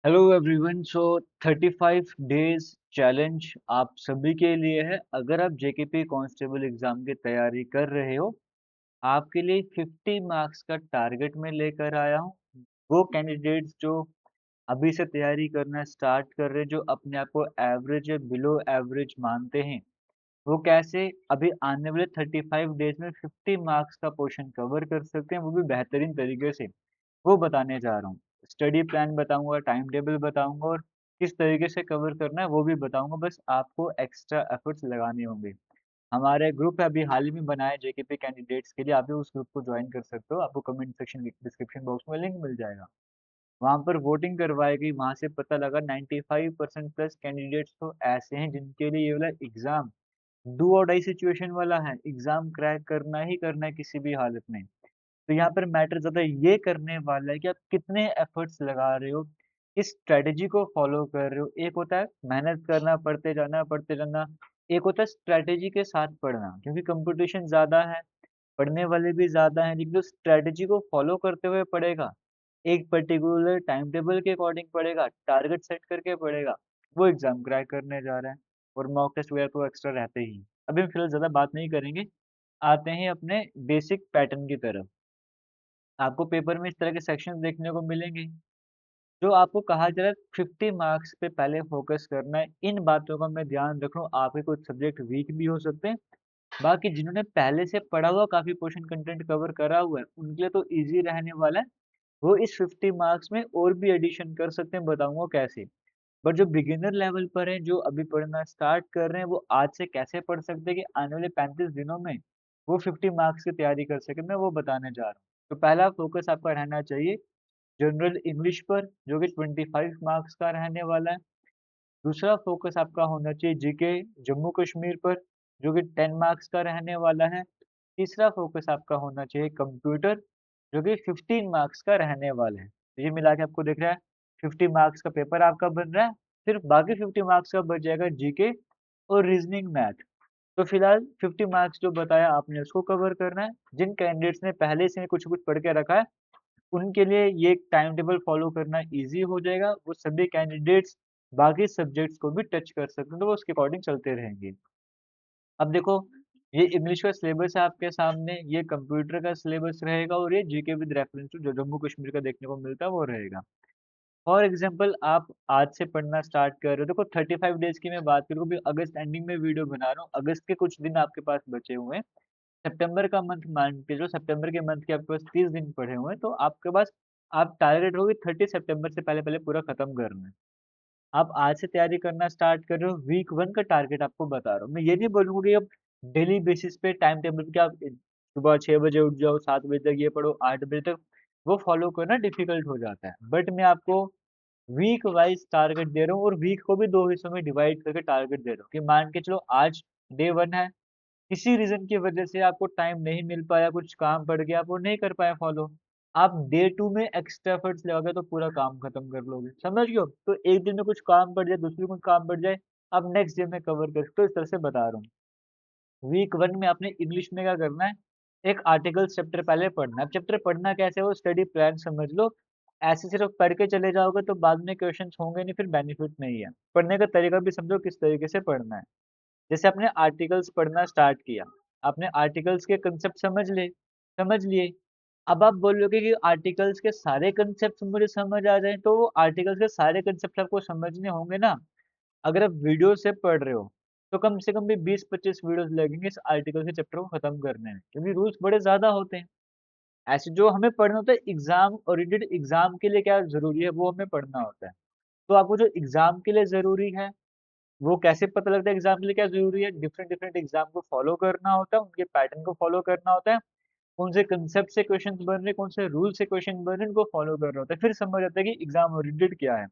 Hello everyone. 35 days challenge आप सभी के लिए है। अगर आप जेकेपी कांस्टेबल एग्जाम की तैयारी कर रहे हो, आपके लिए 50 मार्क्स का टारगेट में लेकर आया हूँ। वो कैंडिडेट्स जो अभी से तैयारी करना स्टार्ट कर रहे हैं, जो अपने आप को एवरेज या बिलो एवरेज मानते हैं, वो कैसे अभी आने वाले 35 डेज में 50 मार्क्स का पोर्शन कवर कर सकते हैं, वो भी बेहतरीन तरीके से, वो बताने जा रहा हूँ। स्टडी प्लान बताऊंगा, टाइम टेबल बताऊंगा और किस तरीके से कवर करना है वो भी बताऊंगा। बस आपको एक्स्ट्रा एफर्ट्स लगाने होंगे। हमारे ग्रुप है अभी हाल ही में बनाया जेकेपी कैंडिडेट्स के लिए, आप भी उस ग्रुप को ज्वाइन कर सकते हो। आपको कमेंट सेक्शन डिस्क्रिप्शन बॉक्स में लिंक मिल जाएगा। वहां पर वोटिंग करवाई गई, वहां से पता लगा 95% प्लस कैंडिडेट्स तो ऐसे हैं जिनके लिए ये वाला एग्जाम डू और डाई सिचुएशन वाला है। एग्जाम क्रैक करना ही करना है किसी भी हालत में। तो यहाँ पर मैटर ज़्यादा ये करने वाला है कि आप कितने एफर्ट्स लगा रहे हो, किस स्ट्रैटेजी को फॉलो कर रहे हो। एक होता है मेहनत करना, पढ़ते जाना। एक होता है स्ट्रैटेजी के साथ पढ़ना, क्योंकि कंपटीशन ज़्यादा है, पढ़ने वाले भी ज़्यादा हैं। लेकिन जो स्ट्रैटेजी को फॉलो करते हुए पढ़ेगा, एक पर्टिकुलर टाइम टेबल के अकॉर्डिंग पढ़ेगा, टारगेट सेट करके पढ़ेगा, वो एग्जाम क्रैक करने जा रहा है। और मॉक टेस्ट वगैरह तो एक्स्ट्रा रहते ही हैं। अभी हम फिलहाल ज़्यादा बात नहीं करेंगे, आते हैं अपने बेसिक पैटर्न की तरफ। आपको पेपर में इस तरह के सेक्शंस देखने को मिलेंगे, जो आपको कहा जा रहा है 50 मार्क्स पे पहले फोकस करना है। इन बातों का मैं ध्यान रख रहा हूँ, आपके कुछ सब्जेक्ट वीक भी हो सकते हैं। बाकी जिन्होंने पहले से पढ़ा हुआ, काफी पोर्शन कंटेंट कवर करा हुआ है, उनके लिए तो इजी रहने वाला है। वो इस 50 मार्क्स में और भी एडिशन कर सकते हैं, बताऊंगा कैसे। बट जो बिगिनर लेवल पर है, जो अभी पढ़ना स्टार्ट कर रहे हैं, वो आज से कैसे पढ़ सकते हैं कि आने वाले 35 दिनों में वो 50 मार्क्स की तैयारी कर सके, मैं वो बताने जा रहा हूँ। तो पहला फोकस आपका रहना चाहिए जनरल इंग्लिश पर, जो कि 25 मार्क्स का रहने वाला है। दूसरा फोकस आपका होना चाहिए जीके जम्मू कश्मीर पर, जो कि 10 मार्क्स का रहने वाला है। तीसरा फोकस आपका होना चाहिए कंप्यूटर, जो कि 15 मार्क्स का रहने वाला है। तो ये मिला के आपको दिख रहा है 50 मार्क्स का पेपर आपका बन रहा है। सिर्फ बाकी 50 मार्क्स का बच जाएगा जीके और रीजनिंग मैथ। तो फिलहाल 50 मार्क्स जो बताया आपने उसको कवर करना है। जिन कैंडिडेट्स ने पहले से कुछ कुछ पढ़ के रखा है, उनके लिए ये एक टाइम टेबल फॉलो करना ईज़ी हो जाएगा। वो सभी कैंडिडेट्स बाकी सब्जेक्ट्स को भी टच कर सकते हैं, तो वो उसके अकॉर्डिंग चलते रहेंगे। अब देखो, ये इंग्लिश का सिलेबस है आपके सामने, ये कंप्यूटर का सिलेबस रहेगा और ये जीके विद रेफरेंस टू जो जम्मू कश्मीर का देखने को मिलता है वो रहेगा। फॉर एग्जाम्पल, आप आज से पढ़ना स्टार्ट कर रहे हो, देखो 35 डेज की मैं बात करूँ, अभी अगस्त एंडिंग में वीडियो बना रहा हूँ, अगस्त के कुछ दिन आपके पास बचे हुए हैं। सितंबर का मंथ मान के, जो सितंबर के मंथ के आपके पास 30 दिन पड़े हुए हैं, तो आपके पास आप टारगेट होगी 30 सितंबर से पहले पहले पूरा खत्म करना है। आप आज से तैयारी करना स्टार्ट कर रहे हो, वीक 1 का टारगेट आपको बता रहा हूँ। मैं ये नहीं बोलूँगा कि अब डेली बेसिस पे टाइम टेबल पे आप सुबह 6 बजे उठ जाओ, 7 बजे तक ये पढ़ो, 8 बजे तक, वो फॉलो करना डिफिकल्ट हो जाता है। बट मैं आपको वीक वाइज टारगेट दे रहा हूँ और वीक को भी 2 हिस्सों में डिवाइड करके टारगेट दे रहा हूँ कि मान के चलो आज डे 1 है, किसी रीज़न की वजह से आपको टाइम नहीं मिल पाया, कुछ काम पड़ गया, आप वो नहीं कर पाए फॉलो। आप डे 2 में एक्स्ट्रा एफर्ट्स लगाओगे तो पूरा काम खत्म कर लोगे, समझ रहे हो? तो एक दिन में कुछ काम पड़ जाए, दूसरे दिन कुछ काम पड़ जाए, आप नेक्स्ट डे में कवर कर सकते हो, इस तरह से बता रहा हूँ। वीक 1 में आपने इंग्लिश में क्या करना है, एक आर्टिकल्स चैप्टर पहले पढ़ना है। अब चैप्टर पढ़ना कैसे है वो स्टडी प्लान समझ लो। ऐसे सिर्फ पढ़ के चले जाओगे तो बाद में क्वेश्चंस होंगे नहीं, फिर बेनिफिट नहीं है। पढ़ने का तरीका भी समझो किस तरीके से पढ़ना है। जैसे आपने आर्टिकल्स पढ़ना स्टार्ट किया, आपने आर्टिकल्स के कंसेप्ट समझ लिए। अब आप बोलोगे कि आर्टिकल्स के सारे कंसेप्ट मुझे समझ आ जाएँ, तो आर्टिकल्स के सारे कंसेप्ट आपको समझने होंगे ना। अगर आप वीडियो से पढ़ रहे हो, तो कम से कम भी 20-25 वीडियोज़ लगेंगे इस आर्टिकल के चैप्टर को खत्म करने में, क्योंकि रूल्स बड़े ज़्यादा होते हैं। ऐसे जो हमें पढ़ना होता है एग्ज़ाम ओरिएंटेड, एग्ज़ाम के लिए क्या ज़रूरी है वो हमें पढ़ना होता है। तो आपको जो एग्ज़ाम के लिए ज़रूरी है, वो कैसे पता लगता है एग्ज़ाम के लिए क्या ज़रूरी है? डिफरेंट डिफरेंट एग्ज़ाम को फ़ॉलो करना होता है, उनके पैटर्न को फ़ॉलो करना होता है, कौन से कांसेप्ट से क्वेश्चंस बन रहे हैं, कौन से रूल से क्वेश्चन बन रहे हैं, उनको फ़ॉलो करना होता है। फिर समझ आता है कि एग्ज़ाम ओरिएंटेड क्या है।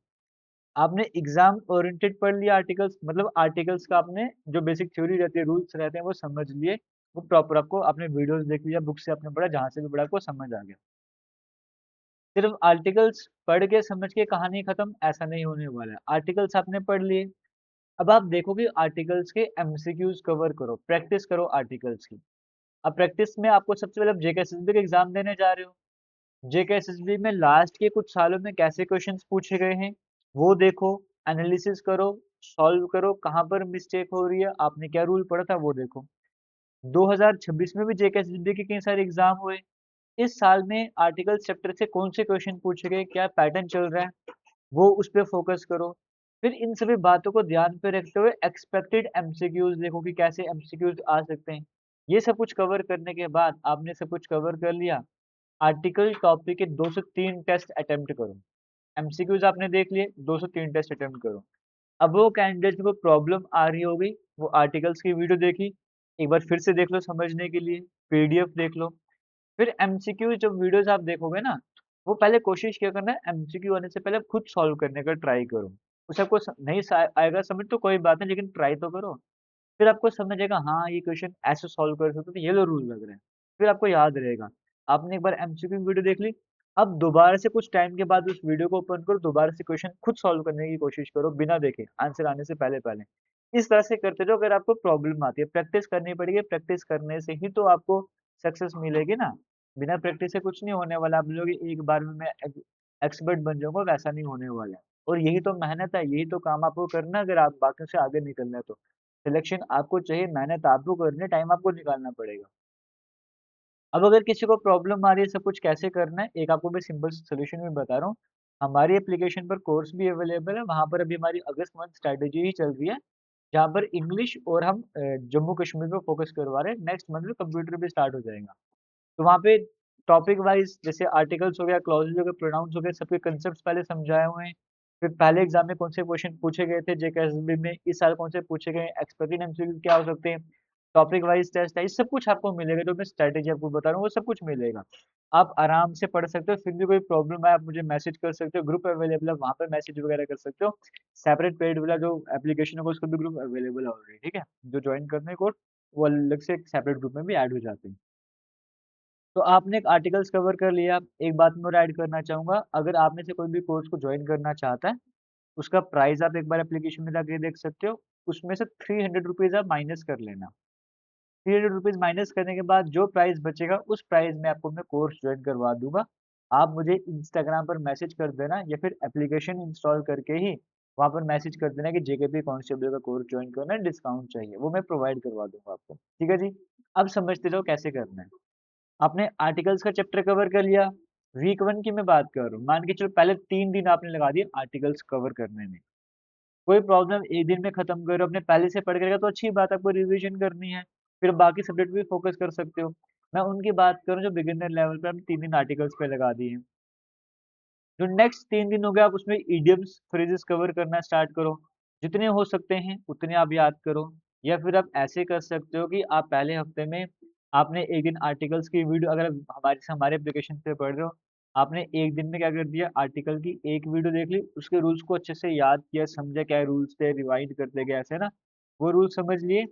आपने एग्ज़ाम ओरिएंटेड पढ़ लिया आर्टिकल्स, मतलब आर्टिकल्स का आपने जो बेसिक थ्योरी रहती है, रूल्स रहते हैं, वो समझ लिए, वो प्रॉपर आपको आपने वीडियोज़ देख लिया, बुक से आपने पढ़ा, जहाँ से भी पढ़ा आपको समझ आ गया। सिर्फ आर्टिकल्स पढ़ के समझ के कहानी खत्म, ऐसा नहीं होने वाला है। आर्टिकल्स आपने पढ़ लिए, अब आप देखो कि आर्टिकल्स के एमसीक्यूज़ कवर करो, प्रैक्टिस करो आर्टिकल्स की। अब प्रैक्टिस में आपको सबसे पहले आप जेके एसएसबी का एग्ज़ाम देने जा रहे हो। जेके एसएसबी में लास्ट के कुछ सालों में कैसे क्वेश्चंस पूछे गए हैं, वो देखो, एनालिसिस करो, सॉल्व करो, कहाँ पर मिस्टेक हो रही है, आपने क्या रूल पढ़ा था वो देखो। 2026 में भी जेके एसएसबी के कई सारे एग्जाम हुए। इस साल में आर्टिकल चैप्टर से कौन से क्वेश्चन पूछे गए, क्या पैटर्न चल रहा है, वो उस पे फोकस करो। फिर इन सभी बातों को ध्यान पे रखते हुए एक्सपेक्टेड एमसीक्यूज देखो कि कैसे एमसीक्यूज आ सकते हैं। ये सब कुछ कवर करने के बाद आपने सब कुछ कवर कर लिया, आर्टिकल टॉपिक के 2 से 3 टेस्ट अटेम्प्ट करो। एमसीक्यूज आपने देख लिए, 2 से 3 टेस्ट अटेम्प्ट करो। अब वो कैंडिडेट को प्रॉब्लम आ रही होगी, वो आर्टिकल्स की वीडियो देखी, एक बार फिर से देख लो समझने के लिए, पीडीएफ देख लो। फिर एमसीक्यू जब वीडियोस आप देखोगे ना, वो पहले कोशिश क्या करना है, एमसीक्यू आने से पहले खुद सॉल्व करने का ट्राई करो। उसे आपको नहीं आएगा समझ तो कोई बात नहीं, लेकिन ट्राई तो करो। फिर आपको समझ आएगा, हाँ ये क्वेश्चन ऐसे सॉल्व कर सकते हो, तो ये लो रूल लग रहे हैं। फिर आपको याद रहेगा। आपने एक बार एमसीक्यू वीडियो देख ली, अब दोबारा से कुछ टाइम के बाद उस वीडियो को ओपन करो, दोबारा से क्वेश्चन खुद सॉल्व करने की कोशिश करो बिना देखे, आंसर आने से पहले पहले। इस तरह से करते रहो, अगर आपको प्रॉब्लम आती है प्रैक्टिस करनी पड़ेगी, प्रैक्टिस करने से ही तो आपको सक्सेस मिलेगी ना। बिना प्रैक्टिस से कुछ नहीं होने वाला। आप लोग एक बार में मैं एक्सपर्ट बन जाऊंगा, वैसा नहीं होने वाला है। और यही तो मेहनत है, यही तो काम आपको करना है, अगर आप बाकी से आगे निकलना है तो। सिलेक्शन आपको चाहिए, मेहनत आपको करनी है, टाइम आपको निकालना पड़ेगा। अब अगर किसी को प्रॉब्लम आ रही है सब कुछ कैसे करना है, एक आपको मैं सिंपल सोल्यूशन भी बता रहा हूँ। हमारी एप्लीकेशन पर कोर्स भी अवेलेबल है, वहाँ पर अभी हमारी अगस्त मंथ स्ट्रैटेजी ही चल रही है, जहाँ पर इंग्लिश और हम जम्मू कश्मीर पे फोकस करवा रहे हैं। नेक्स्ट मंथ में कंप्यूटर भी स्टार्ट हो जाएगा। तो वहाँ पे टॉपिक वाइज जैसे आर्टिकल्स हो गया, क्लॉजेज हो गए, प्रोनाउंस हो गए, सबके कंसेप्ट पहले समझाए हुए हैं। फिर पहले एग्जाम में कौन से क्वेश्चन पूछे गए थे जेकेएसबी में, इस साल कौन से पूछे गए, एक्सपेक्टेड एमसीक्यू क्या हो सकते हैं, टॉपिक वाइज टेस्ट है, ये सब कुछ आपको मिलेगा। जो मैं स्ट्रैटेजी आपको बता रहा हूँ वो सब कुछ मिलेगा। आप आराम से पढ़ सकते हो, फिर भी कोई प्रॉब्लम है आप मुझे मैसेज कर सकते हो, ग्रुप अवेलेबल है, वहाँ पे मैसेज वगैरह कर सकते हो। सेपरेट पेड वाला जो एप्लीकेशन होगा उसका भी ग्रुप अवेलेबल है ऑलरेडी, ठीक है। जो ज्वाइन करने को वो अलग से एक सेपरेट ग्रुप में भी ऐड हो जाते हैं। तो आपने एक आर्टिकल्स कवर कर लिया। एक बात मैं और ऐड करना चाहूँगा, अगर आप में से कोई भी कोर्स को जॉइन करना चाहता है, उसका प्राइस आप एक बार एप्लीकेशन में जाके देख सकते हो। उसमें से 300 रुपीज़ आप माइनस कर लेना। 300 रुपीज़ माइनस करने के बाद जो प्राइस बचेगा, उस प्राइस में आपको मैं कोर्स जॉइन करवा दूँगा। आप मुझे इंस्टाग्राम पर मैसेज कर देना या फिर एप्लीकेशन इंस्टॉल करके ही वहाँ पर मैसेज कर देना कि जेकेपी कांस्टेबल का कोर्स जॉइन करना है, डिस्काउंट चाहिए। वो मैं प्रोवाइड करवा दूँगा आपको। ठीक है जी? अब समझते जाओ कैसे करना है। आपने आर्टिकल्स का चैप्टर कवर कर लिया। वीक 1 की मैं बात कर रहा हूँ। मान के चलो पहले 3 दिन आपने लगा दिए आर्टिकल्स कवर करने में। कोई प्रॉब्लम 1 दिन में खत्म करो, अपने पहले से पढ़ के रखा तो अच्छी बात है, आपको रिवीजन करनी है। फिर बाकी सब्जेक्ट भी फोकस कर सकते हो। मैं उनकी बात करूँ जो बिगिनर लेवल पे हमने 3 दिन आर्टिकल्स पे लगा दिए हैं। जो नेक्स्ट 3 दिन हो गए आप उसमें इडियम्स, फ्रेजेस कवर करना स्टार्ट करो। जितने हो सकते हैं उतने आप याद करो। या फिर आप ऐसे कर सकते हो कि आप पहले हफ्ते में आपने एक दिन आर्टिकल्स की वीडियो, अगर हमारे से हमारे एप्लीकेशन पे पढ़ रहे हो, आपने एक दिन में क्या कर दिया, आर्टिकल की एक वीडियो देख ली, उसके रूल्स को अच्छे से याद किया, समझा क्या रूल्स थे, रिवाइंड करते गए ऐसे ना, वो रूल्स समझ लिए।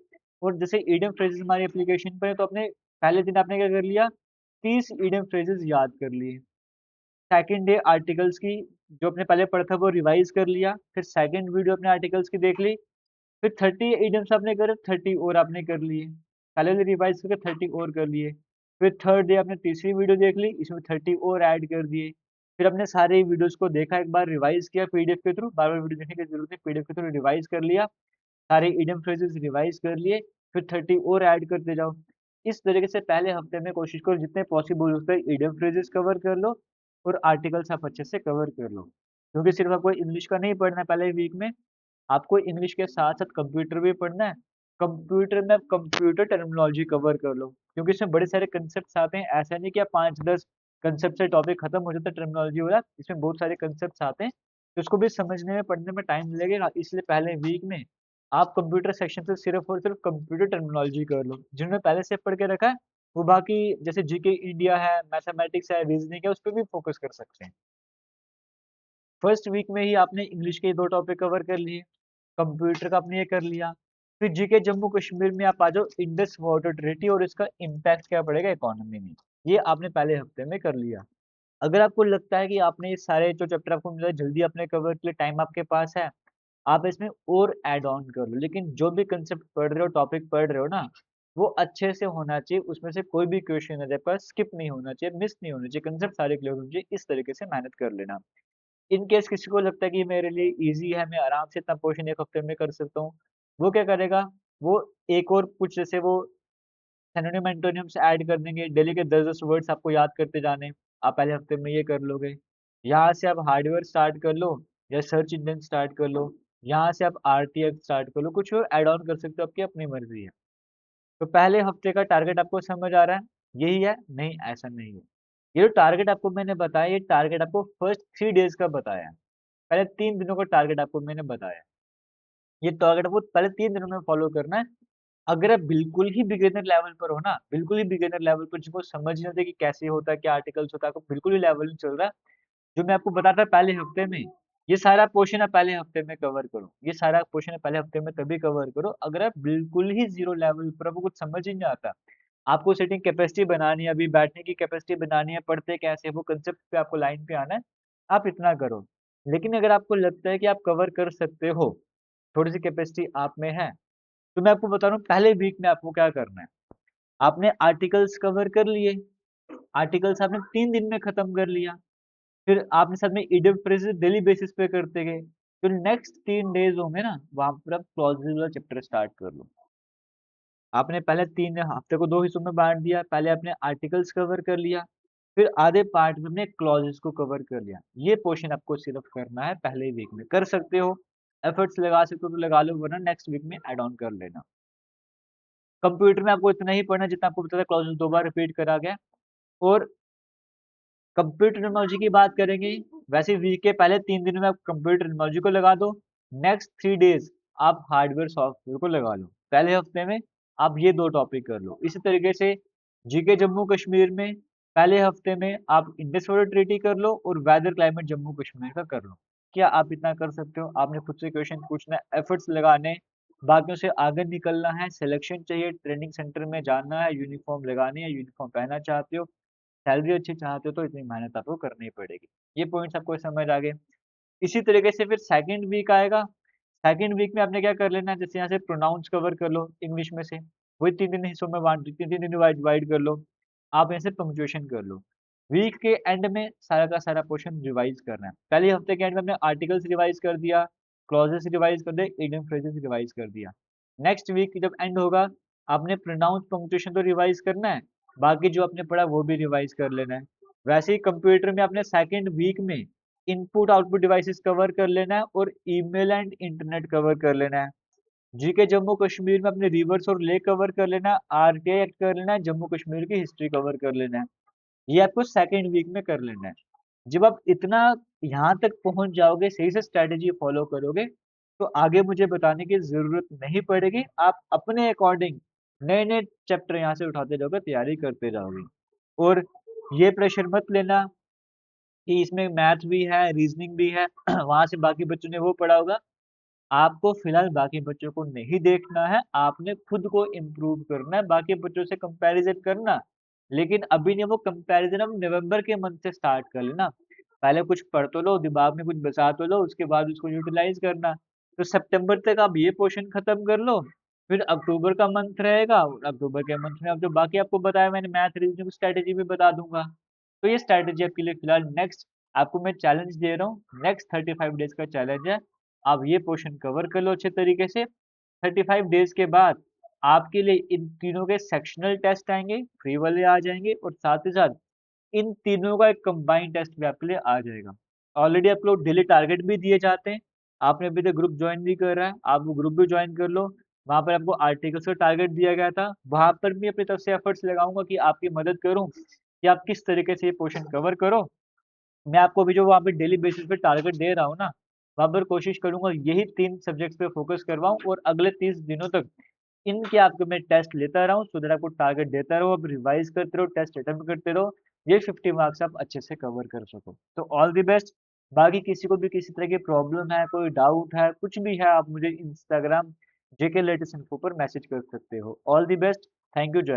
और जैसे इडियम फ्रेजेस हमारी एप्लीकेशन पर है, तो अपने पहले दिन आपने क्या कर लिया, 30 इडियम फ्रेजेस याद कर लिए। सेकंड डे आर्टिकल्स की जो आपने पहले पढ़ा था वो रिवाइज कर लिया। फिर सेकंड वीडियो अपने आर्टिकल्स की देख ली। फिर 30 इडियम्स आपने करे, 30 और आपने कर लिए। पहले से रिवाइज करके 30 और कर लिए। फिर थर्ड डे आपने तीसरी वीडियो देख ली, इसमें 30 और ऐड कर दिए। फिर आपने सारे वीडियोस को देखा, एक बार रिवाइज किया पीडीएफ के थ्रू, बार बार वीडियो देखने की जरूरत नहीं, पीडीएफ के थ्रू रिवाइज कर लिया, सारे इडियम फ्रेजेस रिवाइज कर लिए। फिर 30 और ऐड करते जाओ। इस तरीके से पहले हफ्ते में कोशिश करो जितने पॉसिबल हो उतने इडियम फ्रेजेस कवर कर लो और आर्टिकल्स आप अच्छे से कवर कर लो। क्योंकि सिर्फ आपको इंग्लिश का नहीं पढ़ना है पहले वीक में, आपको इंग्लिश के साथ-साथ कंप्यूटर भी पढ़ना है। कंप्यूटर में आप कंप्यूटर टर्मिनोलॉजी कवर कर लो, क्योंकि इसमें बड़े सारे कांसेप्ट्स आते हैं। ऐसा नहीं कि आप 5-10 कांसेप्ट से टॉपिक खत्म हो जाता है टर्मिनोलॉजी वाला, इसमें बहुत सारे कांसेप्ट्स आते हैं, तो इसको भी समझने में, पढ़ने में टाइम लगेगा। इसलिए पहले वीक में आप कंप्यूटर सेक्शन से सिर्फ और सिर्फ कंप्यूटर टर्मिनोलॉजी कर लो। जिन्होंने पहले से पढ़ के रखा है, वो बाकी जैसे जीके इंडिया है, मैथमेटिक्स है, रीजनिंग है, उस पे भी फोकस कर सकते हैं। फर्स्ट वीक में ही आपने इंग्लिश के 2 टॉपिक कवर कर लिए, कंप्यूटर का आपने ये कर लिया। फिर जीके जम्मू कश्मीर में आप आ जाओ, इंडस वाटर ट्रीटी और इसका इम्पैक्ट क्या पड़ेगा इकोनॉमी में। ये आपने पहले हफ्ते में कर लिया। अगर आपको लगता है कि आपने ये सारे जो चैप्टर आपको मिला जल्दी आपने कवर किए, टाइम आपके पास है, आप इसमें और ऐड ऑन कर लो। लेकिन जो भी कंसेप्ट पढ़ रहे हो, टॉपिक पढ़ रहे हो ना, वो अच्छे से होना चाहिए। उसमें से कोई भी क्वेश्चन आ जाए पर स्किप नहीं होना चाहिए, मिस नहीं होना चाहिए, कंसेप्ट सारे क्लियर होने चाहिए। इस तरीके से मेहनत कर लेना। इन केस किसी को लगता है कि मेरे लिए ईज़ी है, मैं आराम से इतना पोर्शन 1 हफ्ते में कर सकता हूँ, वो क्या करेगा, वो एक और कुछ जैसे वो सिनोनिम एंटोनिम्स ऐड कर देंगे, डेली के 10-10 वर्ड्स आपको याद करते जाने, आप पहले हफ्ते में ये कर लोगे। यहाँ से आप हार्डवेयर स्टार्ट कर लो या सर्च इंजन स्टार्ट कर लो, यहाँ से आप आरटीएक्स स्टार्ट कर लो, कुछ और ऐड ऑन कर सकते हो, आपकी अपनी मर्ज़ी है। तो पहले हफ्ते का टारगेट आपको समझ आ रहा है? यही है? नहीं, ऐसा नहीं है। ये जो टारगेट आपको मैंने बताया, ये टारगेट आपको फर्स्ट 3 डेज़ का बताया है। पहले 3 दिनों का टारगेट आपको मैंने बताया। ये टारगेट आपको पहले 3 दिनों में फॉलो करना है। अगर आप बिल्कुल ही बिगिनर लेवल पर हो ना, बिल्कुल ही बिगिनर लेवल पर जिसको समझ नहीं होता कि कैसे होता है, क्या आर्टिकल्स होता है, आपको बिल्कुल ही लेवल नहीं चल रहा है, जो मैं आपको बताता पहले हफ्ते में, ये सारा पोर्शन आप पहले हफ्ते में कवर करो। ये सारा पोर्शन आप पहले हफ्ते में तभी कवर करो, अगर आप बिल्कुल ही ज़ीरो लेवल पर आपको कुछ समझ ही नहीं आता। आपको सिटिंग कैपेसिटी बनानी है, अभी बैठने की कैपेसिटी बनानी है, पढ़ते कैसे हैं, वो कांसेप्ट पे आपको लाइन पे आना है, आप इतना करो। लेकिन अगर आपको लगता है कि आप कवर कर सकते हो, थोड़ी-सी कैपेसिटी आप में है, तो मैं आपको बता रहा हूँ पहले वीक में आपको क्या करना है। आपने आर्टिकल्स कवर कर लिए, आर्टिकल्स आपने 3 दिन में खत्म कर लिया, फिर आपने साथ में इडियम फ्रेजेस डेली बेसिस पे करते गए। तो नेक्स्ट 3 डेज़ होंगे ना, वहाँ पर आप क्लॉज़ेज़ वाला चैप्टर स्टार्ट कर लो। आपने पहले 3 हफ्ते को 2 हिस्सों में बाँट दिया, पहले आपने आर्टिकल्स कवर कर लिया, फिर आधे पार्ट में आपने क्लॉज़ेज़ को कवर कर लिया। ये पोर्शन आपको सिर्फ करना है पहले वीक में। कर सकते हो, एफर्ट्स लगा सकते हो तो लगा लो, वरना नेक्स्ट वीक में ऐड ऑन कर लेना। कंप्यूटर में आपको इतना ही पढ़ना है जितना आपको पता था, क्लॉज़ेज़ 2 बार रिपीट करा गया। और कंप्यूटर टर्मिनोलॉजी की बात करेंगे, वैसे वीक के पहले 3 दिन में आप कंप्यूटर टर्मिनोलॉजी को लगा दो, नेक्स्ट 3 डेज़ आप हार्डवेयर सॉफ्टवेयर को लगा लो। पहले हफ्ते में आप ये 2 टॉपिक कर लो। इसी तरीके से जीके जम्मू कश्मीर में पहले हफ्ते में आप इंडस वाटर ट्रीटी कर लो और वेदर क्लाइमेट जम्मू कश्मीर का कर लो। क्या आप इतना कर सकते हो? आपने खुद से क्वेश्चन पूछना है, एफर्ट्स लगाने, बाकियों से आगे निकलना है, सिलेक्शन चाहिए, ट्रेनिंग सेंटर में जाना है, यूनिफ़ॉर्म लगानी है, यूनिफ़ॉर्म पहनना चाहते हो, सैलरी अच्छी चाहते हो तो इतनी मेहनत आपको करनी ही पड़ेगी। ये पॉइंट्स आपको समझ आ गए। इसी तरीके से फिर सेकंड वीक आएगा। सेकंड वीक में आपने क्या कर लेना है, जैसे यहाँ से प्रोनाउंस कवर कर लो इंग्लिश में से। वही 3-3 हिस्सों में बाँट 3-3 दिन डिवाइड डिवाइड कर लो। आप यहाँ से पंक्चुएशन कर लो। वीक के एंड में सारा का सारा पोर्शन रिवाइज़ करना है। पहले हफ्ते के एंड में आपने आर्टिकल्स रिवाइज़ कर दिया, क्लॉज़ेस रिवाइज़ कर दिए, इडियम फ्रेजेस रिवाइज़ कर दिया। नेक्स्ट वीक जब एंड होगा, आपने प्रोनाउंस पंक्चुएशन तो रिवाइज़ करना है, बाकी जो आपने पढ़ा वो भी रिवाइज़ कर लेना है। वैसे ही कंप्यूटर में आपने सेकंड वीक में इनपुट आउटपुट डिवाइसेस कवर कर लेना है और ईमेल एंड इंटरनेट कवर कर लेना है। जीके जम्मू कश्मीर में अपने रिवर्स और लेक कवर कर लेना है, आरटीआई एक्ट कर लेना है, जम्मू कश्मीर की हिस्ट्री कवर कर लेना है। ये आपको सेकंड वीक में कर लेना है। जब आप इतना यहाँ तक पहुँच जाओगे, सही से स्ट्रैटेजी फॉलो करोगे, तो आगे मुझे बताने की ज़रूरत नहीं पड़ेगी। आप अपने अकॉर्डिंग नए-नए चैप्टर यहाँ से उठाते जाओगे, तैयारी करते जाओगे। और ये प्रेशर मत लेना कि इसमें मैथ भी है, रीज़निंग भी है, वहाँ से बाकी बच्चों ने वो पढ़ा होगा। आपको फिलहाल बाकी बच्चों को नहीं देखना है, आपने खुद को इम्प्रूव करना है, बाकी बच्चों से कंपैरिज़न करना, लेकिन अभी नहीं, वो कंपैरिज़न अब नवंबर के मंथ से स्टार्ट कर लेना। पहले कुछ पढ़ तो लो, दिमाग में कुछ बसा तो लो, उसके बाद उसको यूटिलाइज़ करना। तो सितंबर तक आप ये पोर्शन खत्म कर लो, फिर अक्टूबर का मंथ रहेगा, अक्टूबर के मंथ में अब जो बाकी आपको बताया मैंने, मैथ, रीज़निंग स्ट्रैटेजी भी बता दूँगा। तो ये स्ट्रैटेजी आपके लिए फिलहाल नेक्स्ट आपको मैं चैलेंज दे रहा हूँ, नेक्स्ट 35 डेज़ का चैलेंज है। आप ये पोर्शन कवर कर लो अच्छे तरीके से। 35 डेज़ के बाद आपके लिए इन तीनों के सेक्शनल टेस्ट आएँगे, फ्री वाले आ जाएँगे और साथ ही साथ इन तीनों का एक कंबाइंड टेस्ट भी आपके लिए आ जाएगा। ऑलरेडी आप लोग डेली टारगेट भी दिए जाते हैं। आपने अभी तक ग्रुप जॉइन नहीं करा है, आप वो ग्रुप भी जॉइन कर लो। वहाँ पर आपको आर्टिकल्स का टारगेट दिया गया था। वहाँ पर भी अपनी तरफ से एफर्ट्स लगाऊँगा कि आपकी मदद करूँ कि आप किस तरीके से ये पोर्शन कवर करो। मैं आपको अभी जो वहाँ पे डेली बेसिस पे टारगेट दे रहा हूँ ना, वहाँ पर कोशिश करूँगा यही 3 सब्जेक्ट्स पे फोकस करवाऊँ और अगले 30 दिनों तक इनके आपको मैं टेस्ट लेता रहूँ, सो दैट आपको टारगेट देता रहूँ, आप रिवाइज़ करते रहो, टेस्ट अटेम्प्ट करते रहो, ये 50 मार्क्स आप अच्छे से कवर कर सको। तो ऑल द बेस्ट। बाकी किसी को भी किसी तरह की प्रॉब्लम है, कोई डाउट है, कुछ भी है, आप मुझे इंस्टाग्राम जेके लेटेस्ट इन्फो पर मैसेज कर सकते हो। All the best. Thank you. जय